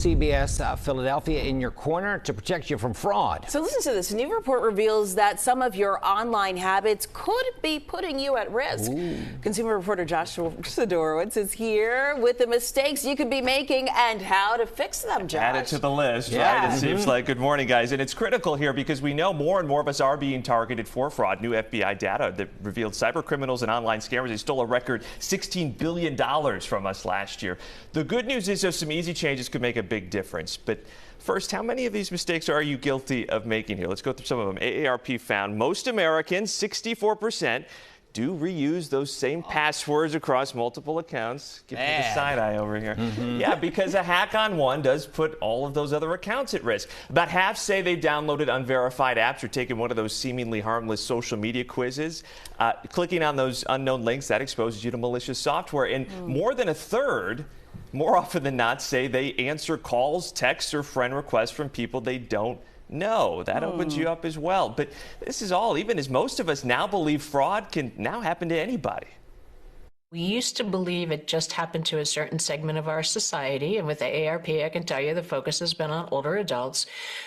CBS Philadelphia in your corner to protect you from fraud. So listen to this. A new report reveals that some of your online habits could be putting you at risk. Ooh. Consumer reporter Joshua Sidorowicz is here with the mistakes you could be making and how to fix them, Josh. Add it to the list, Yeah. right? It seems like. Good morning, guys. And it's critical here because we know more and more of us are being targeted for fraud. New FBI data that revealed cyber criminals and online scammers, they stole a record $16 billion from us last year. The good news is there's some easy changes could make a big difference. But first, how many of these mistakes are you guilty of making here? Let's go through some of them. AARP found most Americans, 64%, do reuse those same passwords across multiple accounts. Give me the side eye over here. Yeah, because a hack on one does put all of those other accounts at risk. About half say they've downloaded unverified apps or taken one of those seemingly harmless social media quizzes. Clicking on those unknown links, that exposes you to malicious software. And more than a third, more often than not, say they answer calls, texts, or friend requests from people they don't know. That opens you up as well. But this is all, even as most of us now believe fraud can now happen to anybody. We used to believe it just happened to a certain segment of our society, and with the AARP, I can tell you the focus has been on older adults.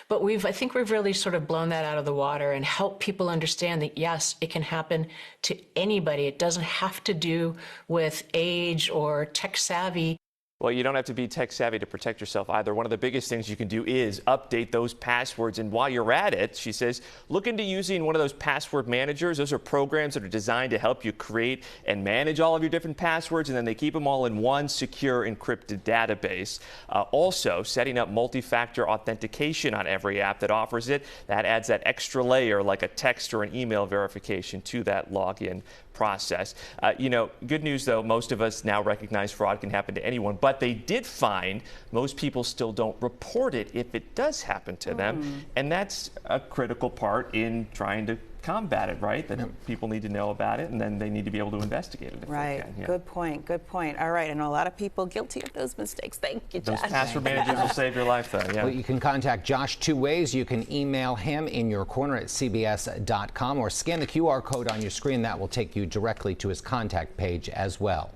But I think we've really sort of blown that out of the water and helped people understand that, yes, it can happen to anybody. It doesn't have to do with age or tech savvy. Well, you don't have to be tech savvy to protect yourself either. One of the biggest things you can do is update those passwords. And while you're at it, she says, look into using one of those password managers. Those are programs that are designed to help you create and manage all of your different passwords, and then they keep them all in one secure encrypted database. Also, setting up multi-factor authentication on every app that offers it. That adds that extra layer like a text or an email verification to that login process. Good news, though, most of us now recognize fraud can happen to anyone, but they did find most people still don't report it if it does happen to them. And that's a critical part in trying to combat it, right? That people need to know about it, and then they need to be able to investigate it if they can. Yeah. Good point. Good point. All right. I know a lot of people guilty of those mistakes. Thank you, Josh. Those password managers will save your life, though. Yeah. Well, you can contact Josh two ways. You can email him in your corner at cbs.com or scan the QR code on your screen. That will take you directly to his contact page as well.